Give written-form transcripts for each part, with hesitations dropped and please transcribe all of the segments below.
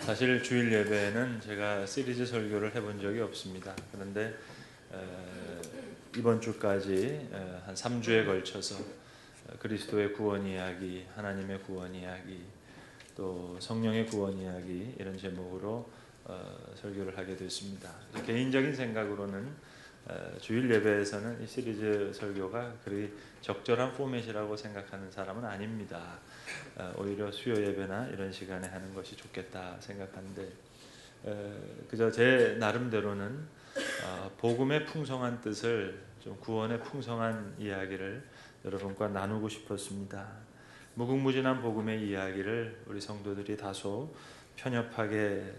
사실 주일 예배에는 제가 시리즈 설교를 해본 적이 없습니다. 그런데 이번 주까지 한 3주에 걸쳐서 그리스도의 구원 이야기, 하나님의 구원 이야기, 또 성령의 구원 이야기 이런 제목으로 설교를 하게 됐습니다. 개인적인 생각으로는 주일 예배에서는 이 시리즈 설교가 그리 적절한 포맷이라고 생각하는 사람은 아닙니다. 오히려 수요 예배나 이런 시간에 하는 것이 좋겠다 생각하는데 그저 제 나름대로는 복음의 풍성한 뜻을 좀 구원의 풍성한 이야기를 여러분과 나누고 싶었습니다. 무궁무진한 복음의 이야기를 우리 성도들이 다소 편협하게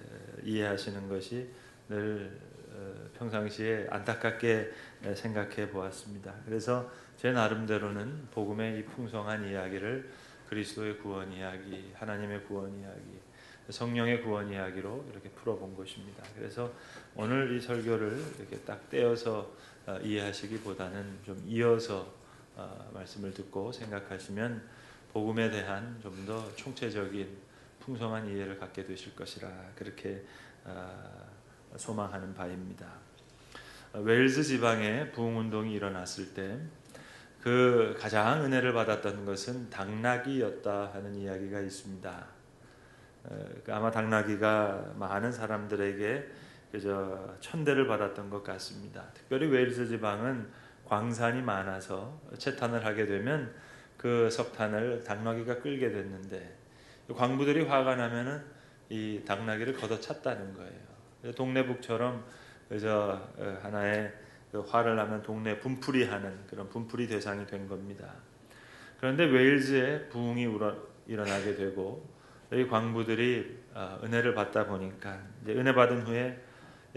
이해하시는 것이 늘 평상시에 안타깝게 생각해 보았습니다. 그래서 제 나름대로는 복음의 이 풍성한 이야기를 그리스도의 구원 이야기, 하나님의 구원 이야기, 성령의 구원 이야기로 이렇게 풀어본 것입니다. 그래서 오늘 이 설교를 이렇게 딱 떼어서 이해하시기보다는 좀 이어서 말씀을 듣고 생각하시면 복음에 대한 좀 더 총체적인 풍성한 이해를 갖게 되실 것이라 그렇게 소망하는 바입니다. 웨일즈 지방에 부흥운동이 일어났을 때 그 가장 은혜를 받았던 것은 당나귀였다 하는 이야기가 있습니다. 아마 당나귀가 많은 사람들에게 그저 천대를 받았던 것 같습니다. 특별히 웨일즈 지방은 광산이 많아서 채탄을 하게 되면 그 석탄을 당나귀가 끌게 됐는데 광부들이 화가 나면은 이 당나귀를 걷어찼다는 거예요. 동네북처럼 그저 하나의 그 화를 나면 동네 분풀이하는 그런 분풀이 대상이 된 겁니다. 그런데 웨일즈에 부흥이 일어나게 되고 이 광부들이 은혜를 받다 보니까 이제 은혜 받은 후에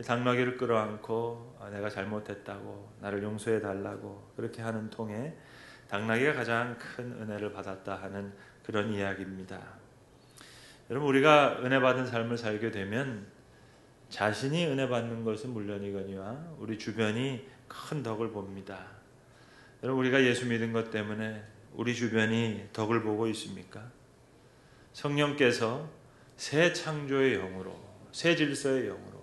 당나귀를 끌어안고 내가 잘못했다고 나를 용서해 달라고 그렇게 하는 통에 당나귀가 가장 큰 은혜를 받았다 하는 그런 이야기입니다. 여러분 우리가 은혜 받은 삶을 살게 되면 자신이 은혜 받는 것은 물론이거니와 우리 주변이 큰 덕을 봅니다. 여러분 우리가 예수 믿은 것 때문에 우리 주변이 덕을 보고 있습니까? 성령께서 새 창조의 영으로, 새 질서의 영으로,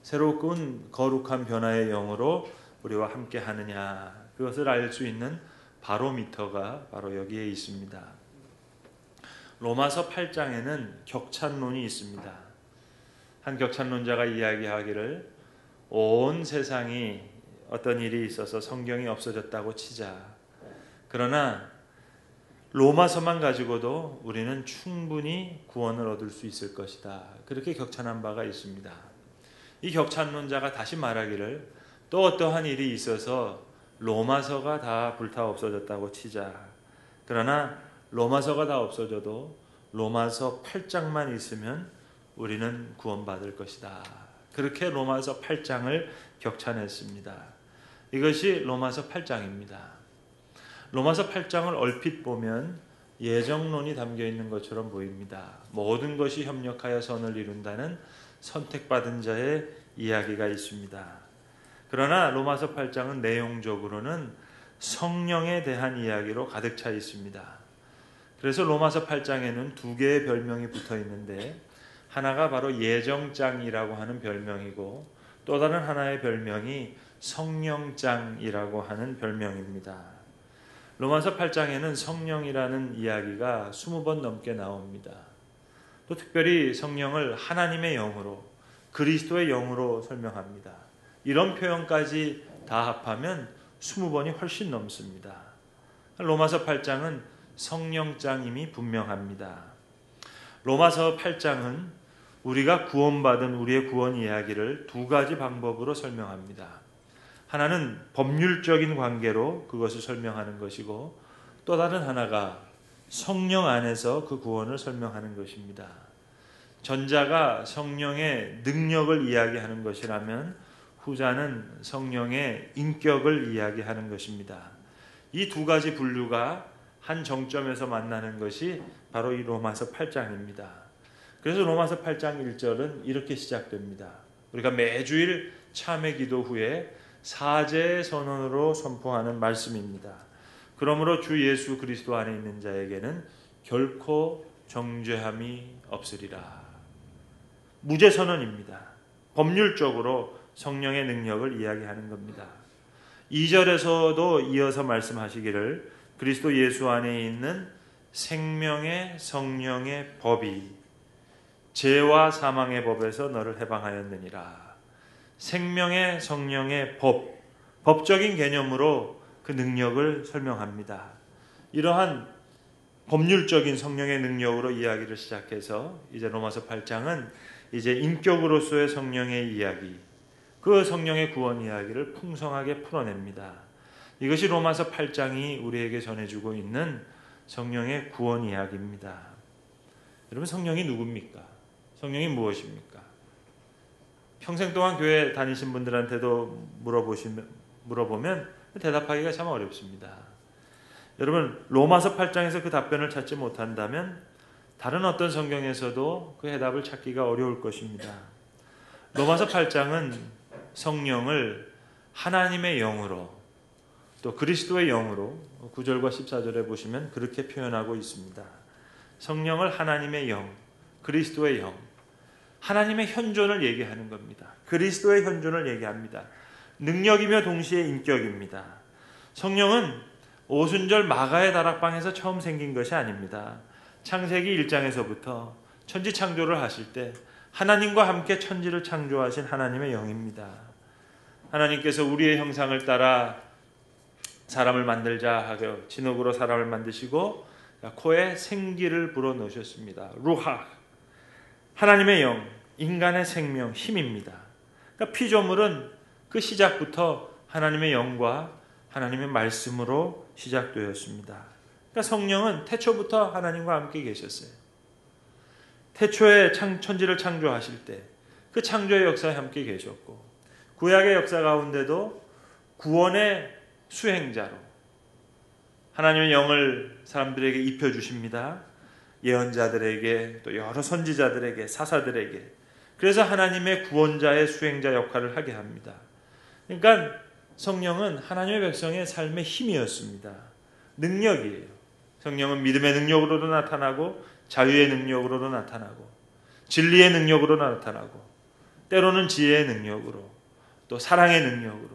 새로운 거룩한 변화의 영으로 우리와 함께 하느냐 그것을 알 수 있는 바로미터가 바로 여기에 있습니다. 로마서 8장에는 격찬론이 있습니다. 한 격찬론자가 이야기하기를 온 세상이 어떤 일이 있어서 성경이 없어졌다고 치자. 그러나 로마서만 가지고도 우리는 충분히 구원을 얻을 수 있을 것이다. 그렇게 격찬한 바가 있습니다. 이 격찬론자가 다시 말하기를 또 어떠한 일이 있어서 로마서가 다 불타 없어졌다고 치자. 그러나 로마서가 다 없어져도 로마서 8장만 있으면 우리는 구원받을 것이다. 그렇게 로마서 8장을 격찬했습니다. 이것이 로마서 8장입니다. 로마서 8장을 얼핏 보면 예정론이 담겨 있는 것처럼 보입니다. 모든 것이 협력하여 선을 이룬다는 선택받은 자의 이야기가 있습니다. 그러나 로마서 8장은 내용적으로는 성령에 대한 이야기로 가득 차 있습니다. 그래서 로마서 8장에는 두 개의 별명이 붙어 있는데 하나가 바로 예정장이라고 하는 별명이고 또 다른 하나의 별명이 성령장이라고 하는 별명입니다. 로마서 8장에는 성령이라는 이야기가 20번 넘게 나옵니다. 또 특별히 성령을 하나님의 영으로 그리스도의 영으로 설명합니다. 이런 표현까지 다 합하면 20번이 훨씬 넘습니다. 로마서 8장은 성령장임이 분명합니다. 로마서 8장은 우리가 구원받은 우리의 구원 이야기를 두 가지 방법으로 설명합니다. 하나는 법률적인 관계로 그것을 설명하는 것이고 또 다른 하나가 성령 안에서 그 구원을 설명하는 것입니다. 전자가 성령의 능력을 이야기하는 것이라면 후자는 성령의 인격을 이야기하는 것입니다. 이 두 가지 분류가 한 정점에서 만나는 것이 바로 이 로마서 8장입니다. 그래서 로마서 8장 1절은 이렇게 시작됩니다. 우리가 매주일 참회 기도 후에 사죄의 선언으로 선포하는 말씀입니다. 그러므로 주 예수 그리스도 안에 있는 자에게는 결코 정죄함이 없으리라. 무죄 선언입니다. 법률적으로 성령의 능력을 이야기하는 겁니다. 2절에서도 이어서 말씀하시기를 그리스도 예수 안에 있는 생명의 성령의 법이 죄와 사망의 법에서 너를 해방하였느니라. 생명의 성령의 법적인 개념으로 그 능력을 설명합니다. 이러한 법률적인 성령의 능력으로 이야기를 시작해서 이제 로마서 8장은 이제 인격으로서의 성령의 이야기, 그 성령의 구원 이야기를 풍성하게 풀어냅니다. 이것이 로마서 8장이 우리에게 전해주고 있는 성령의 구원 이야기입니다. 여러분, 성령이 누굽니까? 성령이 무엇입니까? 평생 동안 교회 다니신 분들한테도 물어보면 대답하기가 참 어렵습니다. 여러분, 로마서 8장에서 그 답변을 찾지 못한다면 다른 어떤 성경에서도 그 해답을 찾기가 어려울 것입니다. 로마서 8장은 성령을 하나님의 영으로 또 그리스도의 영으로 9절과 14절에 보시면 그렇게 표현하고 있습니다. 성령을 하나님의 영, 그리스도의 영, 하나님의 현존을 얘기하는 겁니다. 그리스도의 현존을 얘기합니다. 능력이며 동시에 인격입니다. 성령은 오순절 마가의 다락방에서 처음 생긴 것이 아닙니다. 창세기 1장에서부터 천지 창조를 하실 때 하나님과 함께 천지를 창조하신 하나님의 영입니다. 하나님께서 우리의 형상을 따라 사람을 만들자 하고 진흙으로 사람을 만드시고 코에 생기를 불어넣으셨습니다. 루하, 하나님의 영, 인간의 생명, 힘입니다. 그러니까 피조물은 그 시작부터 하나님의 영과 하나님의 말씀으로 시작되었습니다. 그러니까 성령은 태초부터 하나님과 함께 계셨어요. 태초에 천지를 창조하실 때 그 창조의 역사에 함께 계셨고, 구약의 역사 가운데도 구원의 수행자로 하나님의 영을 사람들에게 입혀주십니다. 예언자들에게, 또 여러 선지자들에게, 사사들에게. 그래서 하나님의 구원자의 수행자 역할을 하게 합니다. 그러니까 성령은 하나님의 백성의 삶의 힘이었습니다. 능력이에요. 성령은 믿음의 능력으로도 나타나고 자유의 능력으로도 나타나고 진리의 능력으로 나타나고 때로는 지혜의 능력으로 또 사랑의 능력으로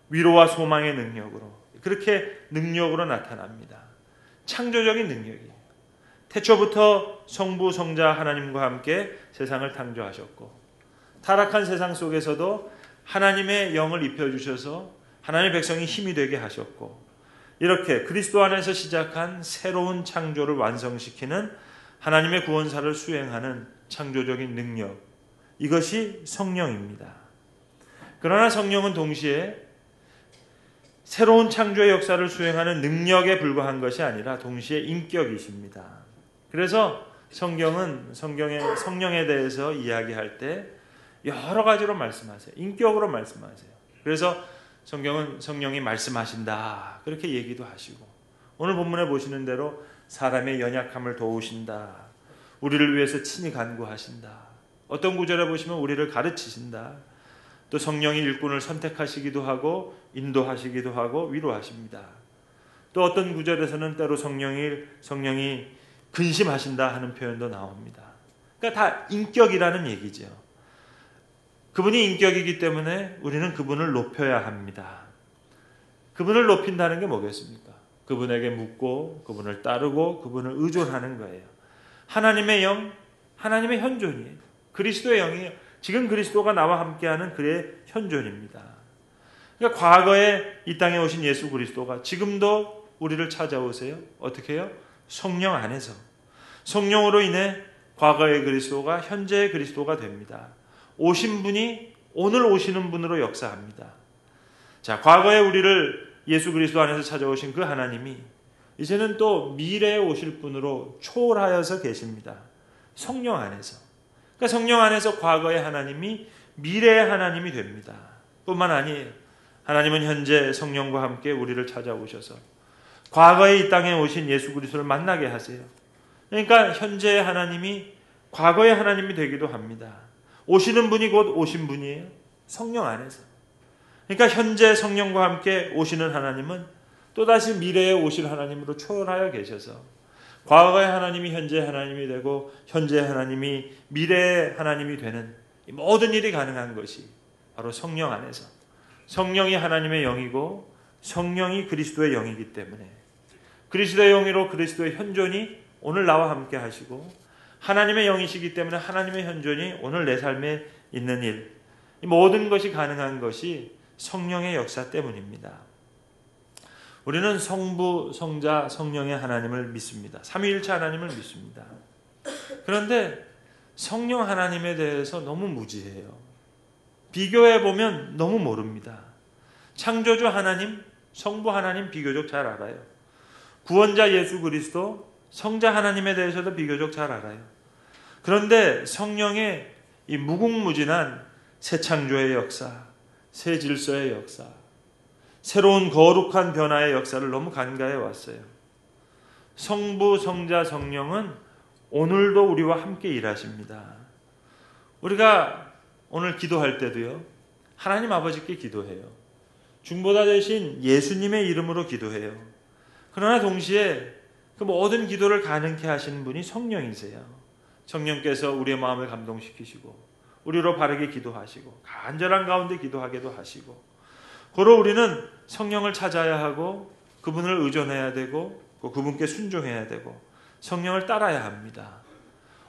위로와 소망의 능력으로 그렇게 능력으로 나타납니다. 창조적인 능력이에요. 태초부터 성부 성자 하나님과 함께 세상을 창조하셨고 타락한 세상 속에서도 하나님의 영을 입혀주셔서 하나님의 백성이 힘이 되게 하셨고 이렇게 그리스도 안에서 시작한 새로운 창조를 완성시키는 하나님의 구원사를 수행하는 창조적인 능력, 이것이 성령입니다. 그러나 성령은 동시에 새로운 창조의 역사를 수행하는 능력에 불과한 것이 아니라 동시에 인격이십니다. 그래서 성경은 성령에 대해서 이야기할 때 여러 가지로 말씀하세요. 인격으로 말씀하세요. 그래서 성경은 성령이 말씀하신다 그렇게 얘기도 하시고, 오늘 본문에 보시는 대로 사람의 연약함을 도우신다, 우리를 위해서 친히 간구하신다, 어떤 구절에 보시면 우리를 가르치신다, 또 성령이 일꾼을 선택하시기도 하고 인도하시기도 하고 위로하십니다. 또 어떤 구절에서는 때로 성령이 근심하신다 하는 표현도 나옵니다. 그러니까 다 인격이라는 얘기죠. 그분이 인격이기 때문에 우리는 그분을 높여야 합니다. 그분을 높인다는 게 뭐겠습니까? 그분에게 묻고 그분을 따르고 그분을 의존하는 거예요. 하나님의 영, 하나님의 현존이에요. 그리스도의 영이에요. 지금 그리스도가 나와 함께하는 그의 현존입니다. 그러니까 과거에 이 땅에 오신 예수 그리스도가 지금도 우리를 찾아오세요. 어떻게 해요? 성령 안에서. 성령으로 인해 과거의 그리스도가 현재의 그리스도가 됩니다. 오신 분이 오늘 오시는 분으로 역사합니다. 자, 과거에 우리를 예수 그리스도 안에서 찾아오신 그 하나님이 이제는 또 미래에 오실 분으로 초월하여서 계십니다. 성령 안에서. 그러니까 성령 안에서 과거의 하나님이 미래의 하나님이 됩니다. 뿐만 아니에요. 하나님은 현재 성령과 함께 우리를 찾아오셔서 과거에 이 땅에 오신 예수 그리스도를 만나게 하세요. 그러니까 현재의 하나님이 과거의 하나님이 되기도 합니다. 오시는 분이 곧 오신 분이에요. 성령 안에서. 그러니까 현재 성령과 함께 오시는 하나님은 또다시 미래에 오실 하나님으로 초월하여 계셔서 과거의 하나님이 현재의 하나님이 되고 현재의 하나님이 미래의 하나님이 되는 이 모든 일이 가능한 것이 바로 성령 안에서, 성령이 하나님의 영이고 성령이 그리스도의 영이기 때문에, 그리스도의 영이로 그리스도의 현존이 오늘 나와 함께 하시고, 하나님의 영이시기 때문에 하나님의 현존이 오늘 내 삶에 있는 일, 이 모든 것이 가능한 것이 성령의 역사 때문입니다. 우리는 성부, 성자, 성령의 하나님을 믿습니다. 삼위일체 하나님을 믿습니다. 그런데 성령 하나님에 대해서 너무 무지해요. 비교해보면 너무 모릅니다. 창조주 하나님, 성부 하나님 비교적 잘 알아요. 구원자 예수 그리스도, 성자 하나님에 대해서도 비교적 잘 알아요. 그런데 성령의 이 무궁무진한 새 창조의 역사, 새 질서의 역사, 새로운 거룩한 변화의 역사를 너무 간과해 왔어요. 성부, 성자, 성령은 오늘도 우리와 함께 일하십니다. 우리가 오늘 기도할 때도요, 하나님 아버지께 기도해요. 중보자 되신 예수님의 이름으로 기도해요. 그러나 동시에 그 모든 기도를 가능케 하시는 분이 성령이세요. 성령께서 우리의 마음을 감동시키시고 우리로 바르게 기도하시고 간절한 가운데 기도하게도 하시고, 고로 우리는 성령을 찾아야 하고 그분을 의존해야 되고 그분께 순종해야 되고 성령을 따라야 합니다.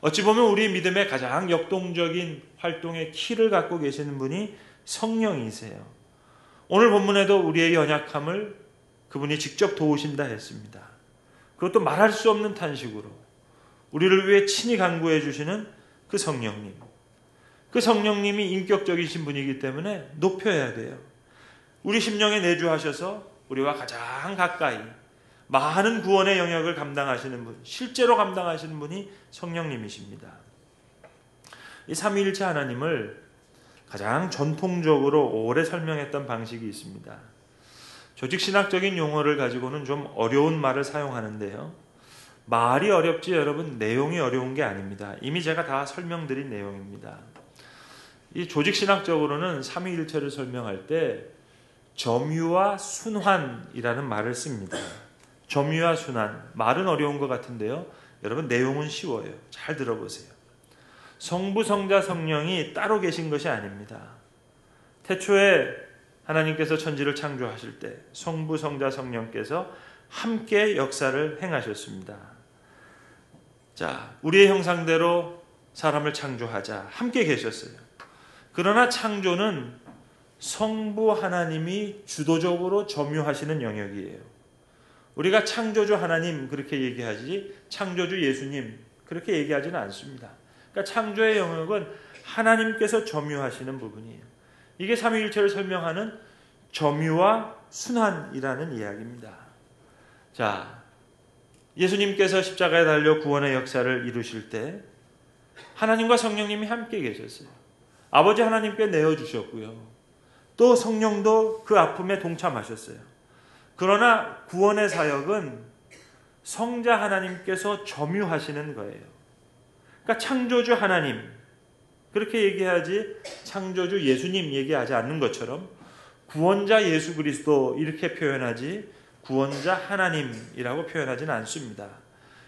어찌 보면 우리 믿음의 가장 역동적인 활동의 키를 갖고 계시는 분이 성령이세요. 오늘 본문에도 우리의 연약함을 그분이 직접 도우신다 했습니다. 그것도 말할 수 없는 탄식으로 우리를 위해 친히 간구해 주시는 그 성령님. 그 성령님이 인격적이신 분이기 때문에 높여야 돼요. 우리 심령에 내주하셔서 우리와 가장 가까이 많은 구원의 영역을 감당하시는 분, 실제로 감당하시는 분이 성령님이십니다. 이 삼위일체 하나님을 가장 전통적으로 오래 설명했던 방식이 있습니다. 조직신학적인 용어를 가지고는 좀 어려운 말을 사용하는데요. 말이 어렵지 여러분, 내용이 어려운 게 아닙니다. 이미 제가 다 설명드린 내용입니다. 이 조직신학적으로는 삼위일체를 설명할 때 점유와 순환이라는 말을 씁니다. 점유와 순환, 말은 어려운 것 같은데요. 여러분 내용은 쉬워요. 잘 들어보세요. 성부, 성자, 성령이 따로 계신 것이 아닙니다. 태초에 하나님께서 천지를 창조하실 때 성부, 성자, 성령께서 함께 역사를 행하셨습니다. 자, 우리의 형상대로 사람을 창조하자 함께 계셨어요. 그러나 창조는 성부 하나님이 주도적으로 점유하시는 영역이에요. 우리가 창조주 하나님 그렇게 얘기하지 창조주 예수님 그렇게 얘기하지는 않습니다. 그러니까 창조의 영역은 하나님께서 점유하시는 부분이에요. 이게 삼위일체를 설명하는 점유와 순환이라는 이야기입니다. 자, 예수님께서 십자가에 달려 구원의 역사를 이루실 때 하나님과 성령님이 함께 계셨어요. 아버지 하나님께 내어주셨고요. 또 성령도 그 아픔에 동참하셨어요. 그러나 구원의 사역은 성자 하나님께서 점유하시는 거예요. 그러니까 창조주 하나님 그렇게 얘기하지 창조주 예수님 얘기하지 않는 것처럼 구원자 예수 그리스도 이렇게 표현하지 구원자 하나님이라고 표현하지는 않습니다.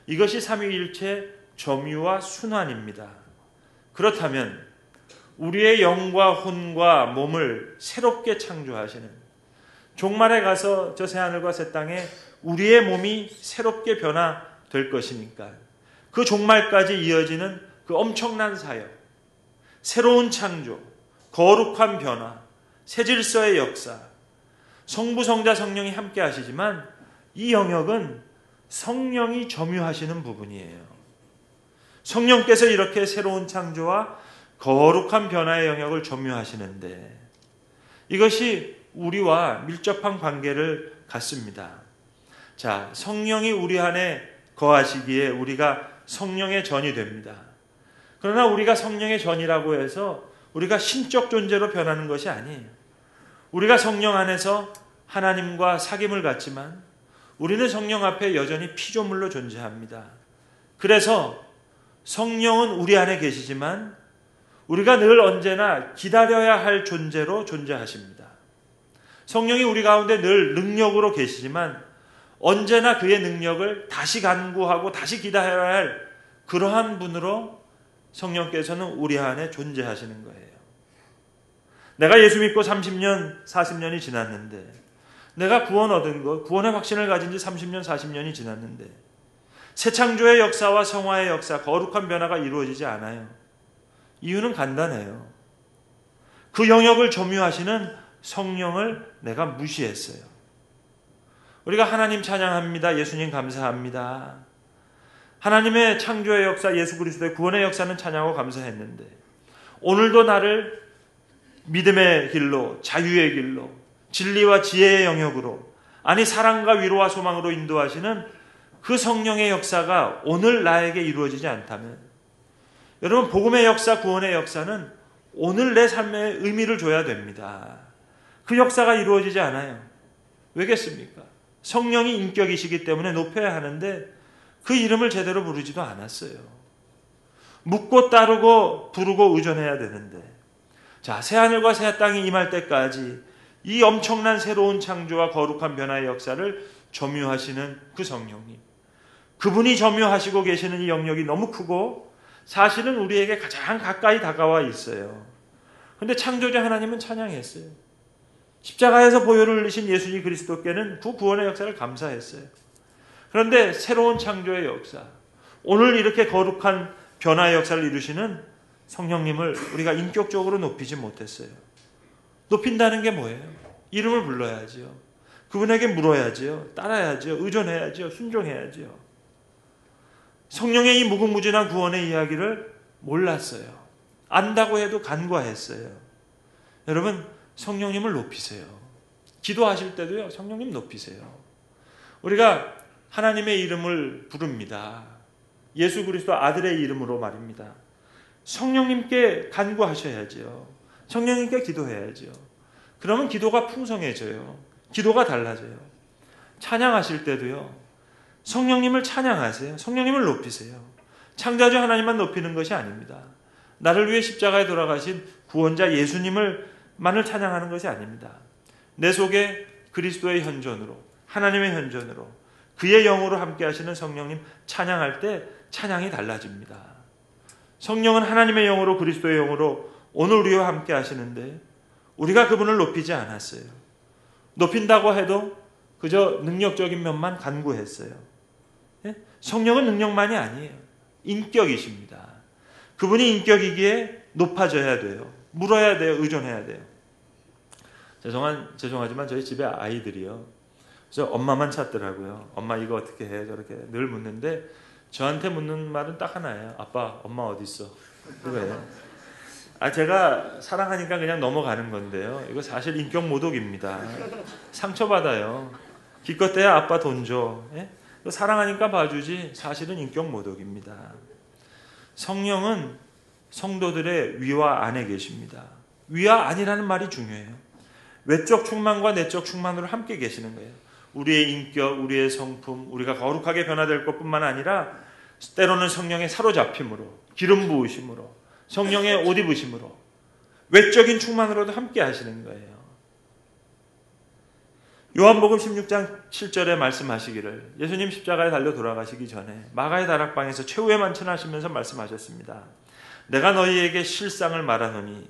이것이 삼위일체 점유와 순환입니다. 그렇다면 우리의 영과 혼과 몸을 새롭게 창조하시는, 종말에 가서 저 새하늘과 새 땅에 우리의 몸이 새롭게 변화될 것이니까 그 종말까지 이어지는 그 엄청난 사역, 새로운 창조, 거룩한 변화, 새 질서의 역사, 성부, 성자, 성령이 함께 하시지만 이 영역은 성령이 점유하시는 부분이에요. 성령께서 이렇게 새로운 창조와 거룩한 변화의 영역을 점유하시는데 이것이 우리와 밀접한 관계를 갖습니다. 자, 성령이 우리 안에 거하시기에 우리가 성령의 전이 됩니다. 그러나 우리가 성령의 전이라고 해서 우리가 신적 존재로 변하는 것이 아니에요. 우리가 성령 안에서 하나님과 사귐을 갖지만 우리는 성령 앞에 여전히 피조물로 존재합니다. 그래서 성령은 우리 안에 계시지만 우리가 늘 언제나 기다려야 할 존재로 존재하십니다. 성령이 우리 가운데 늘 능력으로 계시지만 언제나 그의 능력을 다시 간구하고 다시 기다려야 할 그러한 분으로 성령께서는 우리 안에 존재하시는 거예요. 내가 예수 믿고 30년, 40년이 지났는데, 내가 구원 얻은 것, 구원의 확신을 가진 지 30년, 40년이 지났는데 새 창조의 역사와 성화의 역사, 거룩한 변화가 이루어지지 않아요. 이유는 간단해요. 그 영역을 점유하시는 성령을 내가 무시했어요. 우리가 하나님 찬양합니다. 예수님 감사합니다. 하나님의 창조의 역사, 예수 그리스도의 구원의 역사는 찬양하고 감사했는데 오늘도 나를 믿음의 길로, 자유의 길로, 진리와 지혜의 영역으로, 아니 사랑과 위로와 소망으로 인도하시는 그 성령의 역사가 오늘 나에게 이루어지지 않다면, 여러분, 복음의 역사, 구원의 역사는 오늘 내 삶에 의미를 줘야 됩니다. 그 역사가 이루어지지 않아요. 왜겠습니까? 성령이 인격이시기 때문에 높여야 하는데 그 이름을 제대로 부르지도 않았어요. 묻고 따르고 부르고 의존해야 되는데, 자, 새하늘과 새 땅이 임할 때까지 이 엄청난 새로운 창조와 거룩한 변화의 역사를 점유하시는 그 성령님, 그분이 점유하시고 계시는 이 영역이 너무 크고 사실은 우리에게 가장 가까이 다가와 있어요. 그런데 창조자 하나님은 찬양했어요. 십자가에서 보혈을 흘리신 예수 그리스도께는 그 구원의 역사를 감사했어요. 그런데 새로운 창조의 역사, 오늘 이렇게 거룩한 변화의 역사를 이루시는 성령님을 우리가 인격적으로 높이지 못했어요. 높인다는 게 뭐예요? 이름을 불러야지요. 그분에게 물어야지요. 따라야지요. 의존해야지요. 순종해야지요. 성령의 이 무궁무진한 구원의 이야기를 몰랐어요. 안다고 해도 간과했어요. 여러분, 성령님을 높이세요. 기도하실 때도요, 성령님 높이세요. 우리가 하나님의 이름을 부릅니다. 예수 그리스도 아들의 이름으로 말입니다. 성령님께 간구하셔야지요. 성령님께 기도해야지요. 그러면 기도가 풍성해져요. 기도가 달라져요. 찬양하실 때도요, 성령님을 찬양하세요. 성령님을 높이세요. 창조주 하나님만 높이는 것이 아닙니다. 나를 위해 십자가에 돌아가신 구원자 예수님을만을 찬양하는 것이 아닙니다. 내 속에 그리스도의 현존으로, 하나님의 현존으로, 그의 영으로 함께 하시는 성령님 찬양할 때 찬양이 달라집니다. 성령은 하나님의 영으로, 그리스도의 영으로 오늘 우리와 함께 하시는데 우리가 그분을 높이지 않았어요. 높인다고 해도 그저 능력적인 면만 간구했어요. 성령은 능력만이 아니에요. 인격이십니다. 그분이 인격이기에 높아져야 돼요. 물어야 돼요. 의존해야 돼요. 죄송하지만 저희 집에 아이들이요, 그래서 엄마만 찾더라고요. 엄마 이거 어떻게 해? 저렇게 늘 묻는데 저한테 묻는 말은 딱 하나예요. 아빠, 엄마 어디 있어? 이거예요. 제가 사랑하니까 그냥 넘어가는 건데요, 이거 사실 인격 모독입니다. 상처받아요. 기껏해야 아빠 돈 줘. 사랑하니까 봐주지, 사실은 인격 모독입니다. 성령은 성도들의 위와 안에 계십니다. 위와 안이라는 말이 중요해요. 외적 충만과 내적 충만으로 함께 계시는 거예요. 우리의 인격, 우리의 성품, 우리가 거룩하게 변화될 것뿐만 아니라 때로는 성령의 사로잡힘으로, 기름 부으심으로, 성령의 옷 입으심으로, 외적인 충만으로도 함께 하시는 거예요. 요한복음 16장 7절에 말씀하시기를, 예수님 십자가에 달려 돌아가시기 전에 마가의 다락방에서 최후의 만찬하시면서 말씀하셨습니다. 내가 너희에게 실상을 말하노니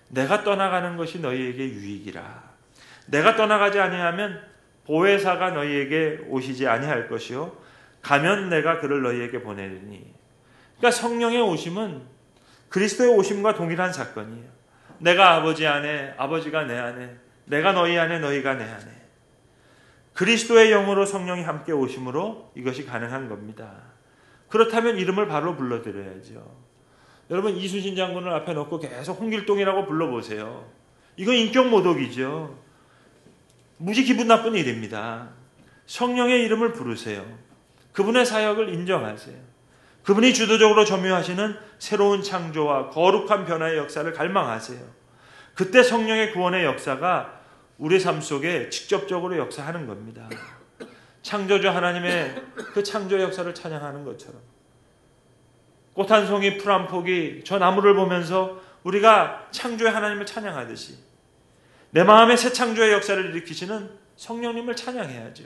내가 떠나가는 것이 너희에게 유익이라. 내가 떠나가지 아니하면 보혜사가 너희에게 오시지 아니할 것이요 가면 내가 그를 너희에게 보내리니. 그러니까 성령의 오심은 그리스도의 오심과 동일한 사건이에요. 내가 아버지 안에, 아버지가 내 안에, 내가 너희 안에, 너희가 내 안에. 그리스도의 영으로 성령이 함께 오심으로 이것이 가능한 겁니다. 그렇다면 이름을 바로 불러드려야죠. 여러분, 이순신 장군을 앞에 놓고 계속 홍길동이라고 불러보세요. 이건 인격 모독이죠. 무지 기분 나쁜 일입니다. 성령의 이름을 부르세요. 그분의 사역을 인정하세요. 그분이 주도적으로 점유하시는 새로운 창조와 거룩한 변화의 역사를 갈망하세요. 그때 성령의 구원의 역사가 우리 삶 속에 직접적으로 역사하는 겁니다. 창조주 하나님의 그 창조 역사를 찬양하는 것처럼, 꽃 한 송이, 풀 한 폭이, 저 나무를 보면서 우리가 창조의 하나님을 찬양하듯이 내 마음에 새 창조의 역사를 일으키시는 성령님을 찬양해야죠.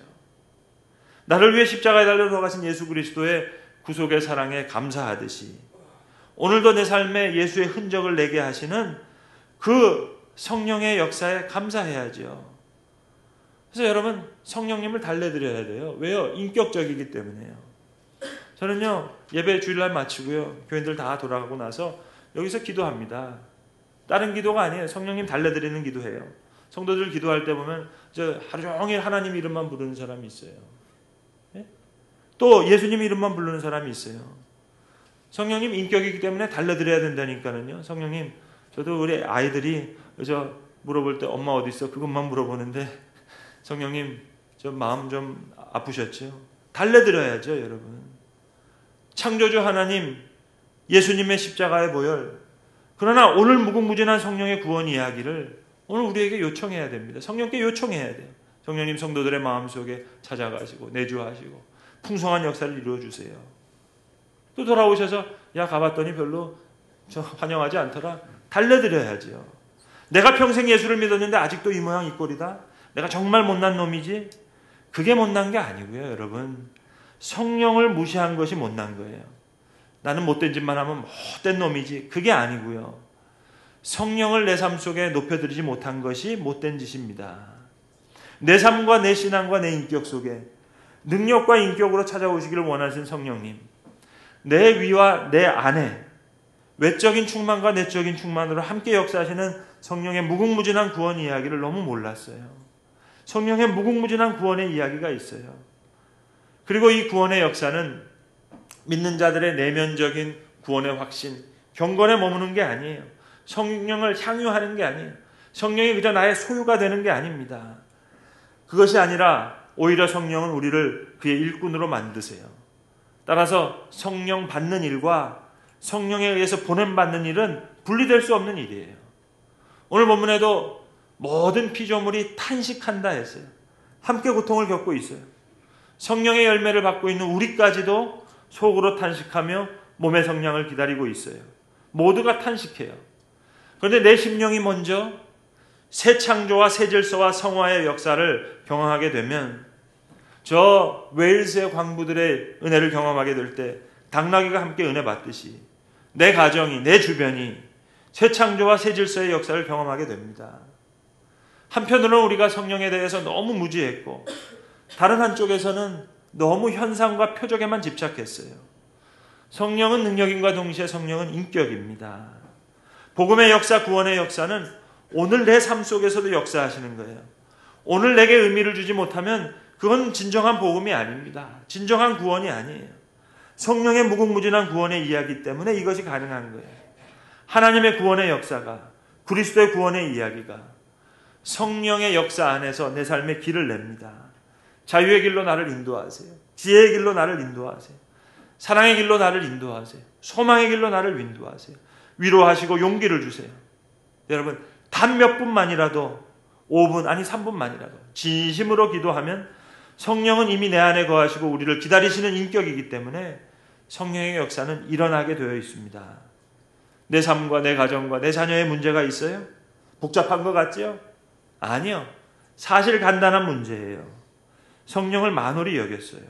나를 위해 십자가에 달려 돌아가신 예수 그리스도의 구속의 사랑에 감사하듯이 오늘도 내 삶에 예수의 흔적을 내게 하시는 그 성령의 역사에 감사해야죠. 그래서 여러분, 성령님을 달래드려야 돼요. 왜요? 인격적이기 때문에요. 저는요, 예배 주일날 마치고요, 교인들 다 돌아가고 나서 여기서 기도합니다. 다른 기도가 아니에요. 성령님 달래드리는 기도해요. 성도들 기도할 때 보면 저 하루 종일 하나님 이름만 부르는 사람이 있어요. 네? 또 예수님 이름만 부르는 사람이 있어요. 성령님 인격이기 때문에 달래드려야 된다니까요. 성령님, 저도 우리 아이들이 저 물어볼 때 엄마 어디 있어? 그것만 물어보는데 성령님 저 마음 좀 아프셨죠? 달래드려야죠, 여러분. 창조주 하나님, 예수님의 십자가의 보혈, 그러나 오늘 무궁무진한 성령의 구원 이야기를 오늘 우리에게 요청해야 됩니다. 성령께 요청해야 돼요. 성령님 성도들의 마음속에 찾아가시고 내주하시고 풍성한 역사를 이루어주세요. 또 돌아오셔서 야 가봤더니 별로 저 환영하지 않더라. 달래드려야지요. 내가 평생 예수를 믿었는데 아직도 이 모양 이 꼴이다. 내가 정말 못난 놈이지. 그게 못난 게 아니고요, 여러분. 성령을 무시한 것이 못난 거예요. 나는 못된 짓만 하면 못된 놈이지. 그게 아니고요. 성령을 내 삶 속에 높여드리지 못한 것이 못된 짓입니다. 내 삶과 내 신앙과 내 인격 속에 능력과 인격으로 찾아오시기를 원하신 성령님, 내 위와 내 안에 외적인 충만과 내적인 충만으로 함께 역사하시는 성령의 무궁무진한 구원 이야기를 너무 몰랐어요. 성령의 무궁무진한 구원의 이야기가 있어요. 그리고 이 구원의 역사는 믿는 자들의 내면적인 구원의 확신, 경건에 머무는 게 아니에요. 성령을 향유하는 게 아니에요. 성령이 그저 나의 소유가 되는 게 아닙니다. 그것이 아니라 오히려 성령은 우리를 그의 일꾼으로 만드세요. 따라서 성령 받는 일과 성령에 의해서 보냄받는 일은 분리될 수 없는 일이에요. 오늘 본문에도 모든 피조물이 탄식한다 했어요. 함께 고통을 겪고 있어요. 성령의 열매를 받고 있는 우리까지도 속으로 탄식하며 몸의 성량을 기다리고 있어요. 모두가 탄식해요. 그런데 내 심령이 먼저 새 창조와 새 질서와 성화의 역사를 경험하게 되면 저 웨일스의 광부들의 은혜를 경험하게 될 때 당나귀가 함께 은혜 받듯이 내 가정이, 내 주변이 새 창조와 새 질서의 역사를 경험하게 됩니다. 한편으로는 우리가 성령에 대해서 너무 무지했고 다른 한쪽에서는 너무 현상과 표적에만 집착했어요. 성령은 능력인과 동시에 성령은 인격입니다. 복음의 역사, 구원의 역사는 오늘 내 삶 속에서도 역사하시는 거예요. 오늘 내게 의미를 주지 못하면 그건 진정한 복음이 아닙니다. 진정한 구원이 아니에요. 성령의 무궁무진한 구원의 이야기 때문에 이것이 가능한 거예요. 하나님의 구원의 역사가, 그리스도의 구원의 이야기가 성령의 역사 안에서 내 삶의 길을 냅니다. 자유의 길로 나를 인도하세요. 지혜의 길로 나를 인도하세요. 사랑의 길로 나를 인도하세요. 소망의 길로 나를 인도하세요. 위로하시고 용기를 주세요. 여러분, 단 몇 분만이라도 5분 아니 3분만이라도 진심으로 기도하면 성령은 이미 내 안에 거하시고 우리를 기다리시는 인격이기 때문에 성령의 역사는 일어나게 되어 있습니다. 내 삶과 내 가정과 내 자녀의 문제가 있어요? 복잡한 것 같지요? 아니요. 사실 간단한 문제예요. 성령을 만홀히 여겼어요.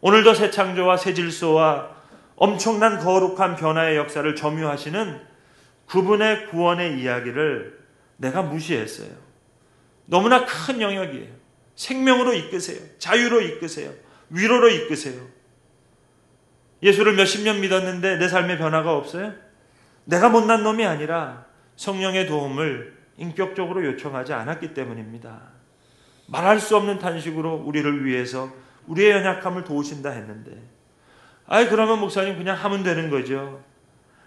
오늘도 새 창조와 새 질서와 엄청난 거룩한 변화의 역사를 점유하시는 그분의 구원의 이야기를 내가 무시했어요. 너무나 큰 영역이에요. 생명으로 이끄세요. 자유로 이끄세요. 위로로 이끄세요. 예수를 몇십 년 믿었는데 내 삶에 변화가 없어요? 내가 못난 놈이 아니라 성령의 도움을 인격적으로 요청하지 않았기 때문입니다. 말할 수 없는 탄식으로 우리를 위해서 우리의 연약함을 도우신다 했는데 그러면 목사님 그냥 하면 되는 거죠.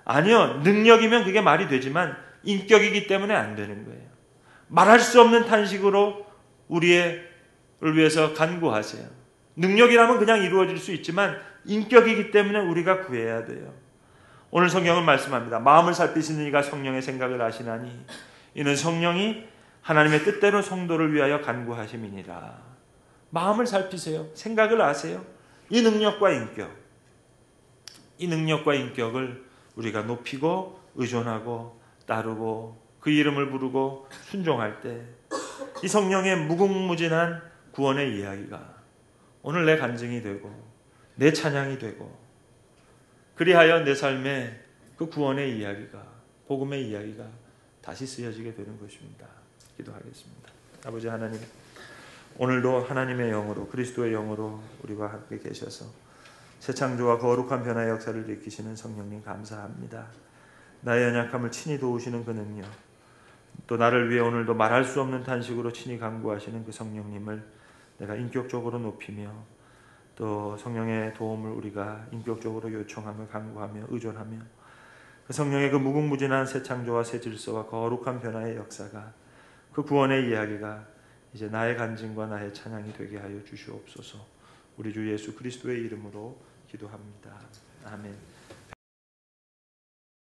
아니요. 능력이면 그게 말이 되지만 인격이기 때문에 안 되는 거예요. 말할 수 없는 탄식으로 우리를 위해서 간구하세요. 능력이라면 그냥 이루어질 수 있지만 인격이기 때문에 우리가 구해야 돼요. 오늘 성경은 말씀합니다. 마음을 살피시는 이가 성령의 생각을 아시나니 이는 성령이 하나님의 뜻대로 성도를 위하여 간구하심이니라. 마음을 살피세요. 생각을 아세요. 이 능력과 인격을 우리가 높이고 의존하고 따르고 그 이름을 부르고 순종할 때 이 성령의 무궁무진한 구원의 이야기가 오늘 내 간증이 되고 내 찬양이 되고, 그리하여 내 삶에 그 구원의 이야기가, 복음의 이야기가 다시 쓰여지게 되는 것입니다. 기도하겠습니다. 아버지 하나님, 오늘도 하나님의 영으로, 그리스도의 영으로 우리와 함께 계셔서 새 창조와 거룩한 변화의 역사를 일으키시는 성령님 감사합니다. 나의 연약함을 친히 도우시는 그 능력, 또 나를 위해 오늘도 말할 수 없는 탄식으로 친히 간구하시는 그 성령님을 내가 인격적으로 높이며, 또 성령의 도움을 우리가 인격적으로 요청하며 간구하며 의존하며, 그 성령의 그 무궁무진한 새 창조와 새 질서와 거룩한 변화의 역사가, 그 구원의 이야기가 이제 나의 간증과 나의 찬양이 되게 하여 주시옵소서. 우리 주 예수 그리스도의 이름으로 기도합니다. 아멘.